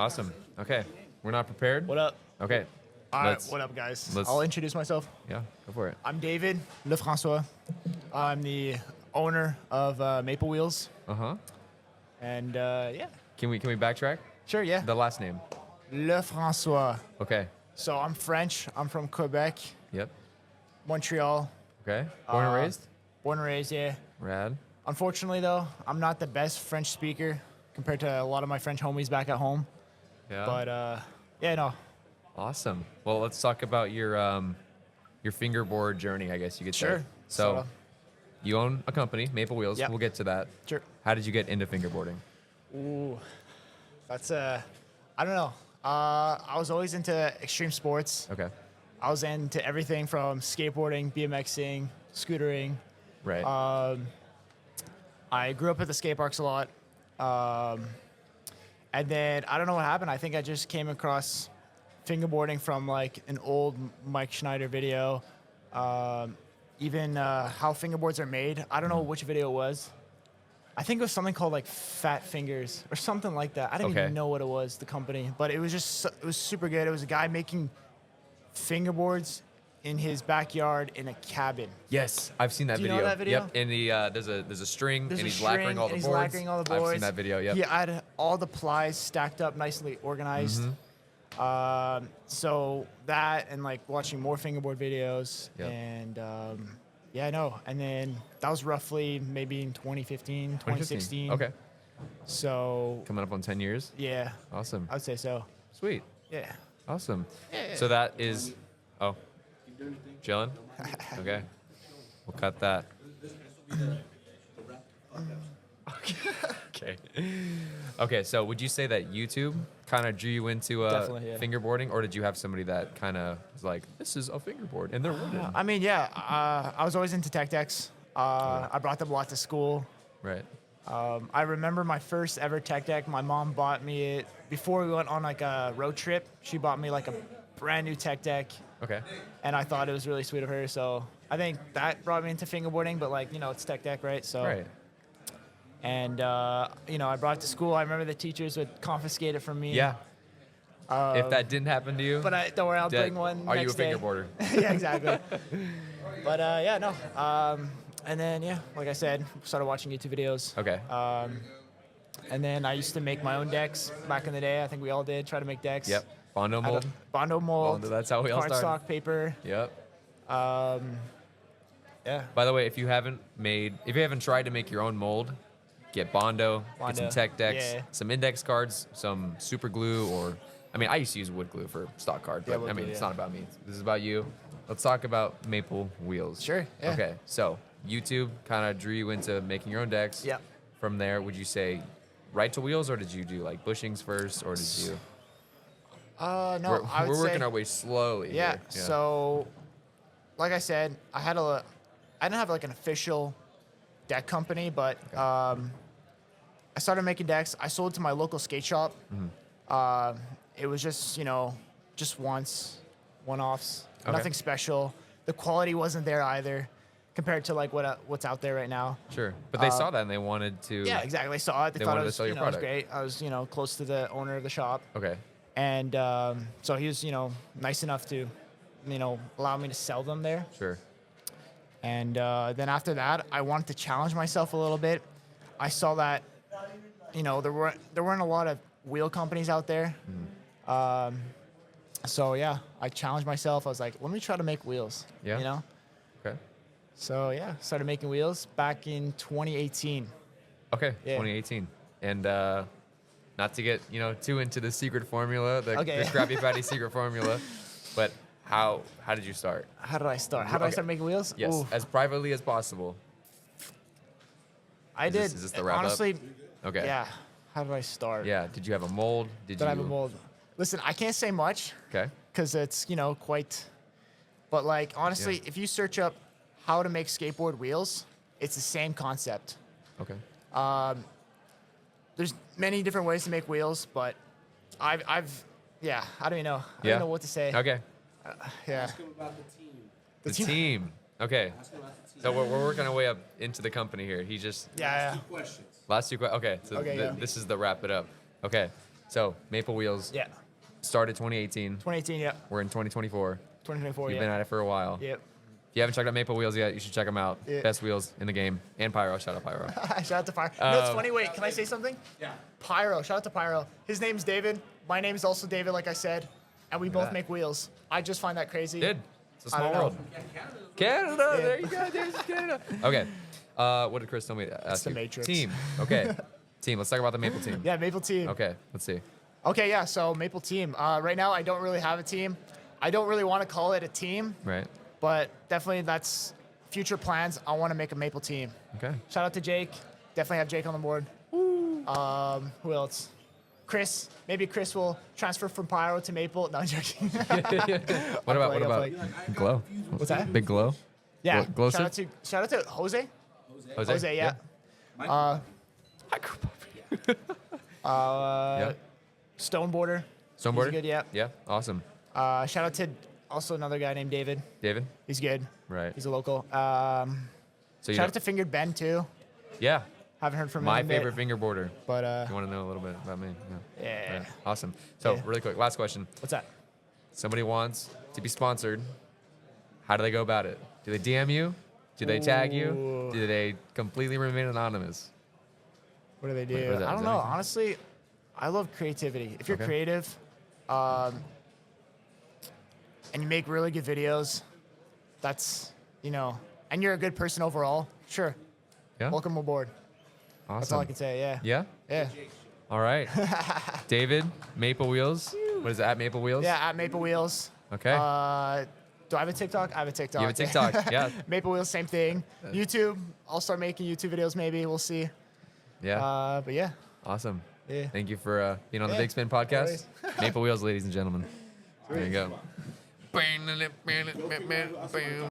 Awesome. Okay. We're not prepared? What up? Okay. All right, what up, guys? I'll introduce myself. Yeah, go for it. I'm David Lefrancois. I'm the owner of Maple Wheels. Uh-huh. And yeah. Can we backtrack? Sure, yeah. The last name. Lefrancois. Okay. So I'm French. I'm from Quebec, Yep. Montreal. Okay. Born and raised? Born and raised, yeah. Rad. Unfortunately, though, I'm not the best French speaker compared to a lot of my French homies back at home. Yeah. But yeah, no. Awesome. Well, let's talk about your fingerboard journey, I guess you could say. Sure. So you own a company, Maple Wheels. Yep. We'll get to that. Sure. How did you get into fingerboarding? Ooh, that's I don't know. I was always into extreme sports. Okay. I was into everything from skateboarding, BMXing, scootering. Right. I grew up at the skate parks a lot. And then I don't know what happened. I think I just came across fingerboarding from like an old Mike Schneider video. Even how fingerboards are made. I don't know which video it was. I think it was something called like Fat Fingers or something like that. I didn't even know what it was, the company, but it was just, it was super good. It was a guy making fingerboards in his backyard in a cabin. Yes, I've seen that Do you video. know that video? Yep. And there's a string, There's and a he's lacquering all the and boards. He's lacquering all the boards. I've seen that video. Yep. He had all the plies stacked up, nicely organized. So that and like watching more fingerboard videos and yeah, I know. And then that was roughly maybe in 2015, 2016. Okay. So coming up on 10 years. Yeah. Awesome. I would say so. Sweet. Yeah. Awesome. Yeah. So that is, chilling? Okay. We'll cut that. Okay. Okay, so would you say that YouTube kind of drew you into fingerboarding, or did you have somebody that kind of was like, this is a fingerboard, and they're wooden? I mean, yeah, I was always into tech decks. I brought them a lot to school. Right. I remember my first ever tech deck. My mom bought me it before we went on like a road trip. She bought me like a brand new tech deck. Okay. And I thought it was really sweet of her. So I think that brought me into fingerboarding, but like, you know, it's tech deck, right? So. Right. And, you know, I brought it to school. I remember the teachers would confiscate it from me. Yeah. If that didn't happen to you. But don't worry, I'll bring one Are you a next day. fingerboarder? Yeah, exactly. But yeah, no. And then, yeah, like I said, started watching YouTube videos. Okay. And then I used to make my own decks back in the day. I think we all did, try to make decks. Yep. Bondo mold. Bondo mold. That's how we all started. Cardstock paper. Yep. Yeah. By the way, if you haven't tried to make your own mold, get Bondo, get some tech decks, some index cards, some super glue, or, I mean, I used to use wood glue for stock cards, but I mean, it's not about me. This is about you. Let's talk about Maple Wheels. Sure, yeah. Okay, so YouTube kind of drew you into making your own decks. Yep. From there, would you say right to wheels, or did you do like bushings first, or did you? No, we're working our way slowly. Yeah, here. so, like I said, I didn't have like an official deck company, but I started making decks. I sold to my local skate shop. It was just, you know, just one-offs, nothing special. The quality wasn't there either compared to like what's out there right now. Sure, but they saw that and they wanted to. Yeah, exactly. They saw it. They thought wanted it to was, sell your you know, it was product. great. I was, you know, close to the owner of the shop. Okay. And so he was, you know, nice enough to, you know, allow me to sell them there. Sure. And then after that, I wanted to challenge myself a little bit. I saw that, you know, there weren't a lot of wheel companies out there. So yeah, I challenged myself. I was like, let me try to make wheels. Yeah. You know. Okay. So yeah, started making wheels back in 2018. Okay. Yeah. 2018, and not to get too into the secret formula, the Krabby Patty secret formula, but how did you start? How did I start? How did I start making wheels? Yes, Ooh. as privately as possible. I did. Is this the wrap honestly, up? Okay. Yeah. How did I start? Yeah. Did you have a mold? Did I have a mold? Listen, I can't say much. Okay. Because it's, you know, quite. But like honestly, if you search up how to make skateboard wheels, it's the same concept. Okay. There's many different ways to make wheels, but I've I don't even know. I don't know what to say. Okay. Yeah. Ask him about the team. The team. Okay. Ask him about the team. So we're working our way up into the company here. He just Yeah. Two questions. last two questions. Okay. So Okay, yeah. this is the wrap it up. Okay. So Maple Wheels. Yeah. Started 2018. 2018. Yeah. We're in 2024. 2024. You've Yeah. been at it for a while. Yep. If you haven't checked out Maple Wheels yet, you should check them out. Yeah. Best wheels in the game. And Pyro. Shout out Pyro. Shout out to Pyro. You know, it's funny. Wait, can I say something? Yeah. Pyro. Shout out to Pyro. His name's David. My name's also David, like I said. And we both that. make wheels. I just find that crazy. Did. It's a I small don't know. world. Canada. Yeah. There you go. There's Canada. Okay. What did Chris tell me to ask the you? Matrix. Team. Okay. Team. Let's talk about the Maple team. Yeah, Maple team. Okay. Let's see. Okay, yeah. So Maple team. Right now, I don't really have a team. I don't really want to call it a team, Right. but definitely that's future plans. I want to make a Maple team. Okay. Shout out to Jake. Definitely have Jake on the board. Who else? Chris. Maybe Chris will transfer from Pyro to Maple. No, I'm joking. What about play. Glow? What's that? Big Glow? Yeah. Glow shout out to Jose. Jose? Jose, yeah. Yeah. Stoneboarder. Stoneboarder? He's good, yeah. Yeah. Awesome. Shout out to also another guy named David. David? He's good. Right. He's a local. So Shout out to Fingered Ben too. Yeah. Haven't heard from him. My in a bit, favorite fingerboarder. But You want to know a little bit about me? yeah. Right. Awesome. So Yeah. really quick, last question. What's that? Somebody wants to be sponsored. How do they go about it? Do they DM you? Do they tag you? Ooh. Do they completely remain anonymous? What do they do? Wait, what is that? I Is don't that know. anything? Honestly, I love creativity. If you're Okay. creative, and you make really good videos, that's and you're a good person overall. Sure. Yeah. Welcome aboard. Awesome. That's all I can say. Yeah. Yeah. Yeah. All right. David, Maple Wheels. What is it, at Maple Wheels? Yeah. At Maple Wheels. Okay. Do I have a TikTok? I have a TikTok. You have a TikTok. Yeah. Maple Wheels, same thing. YouTube. I'll start making YouTube videos. Maybe we'll see. Yeah. But yeah. Awesome. Yeah. Thank you for being on the Yeah. Bigspin podcast. Always. Maple Wheels, ladies and gentlemen. There you go.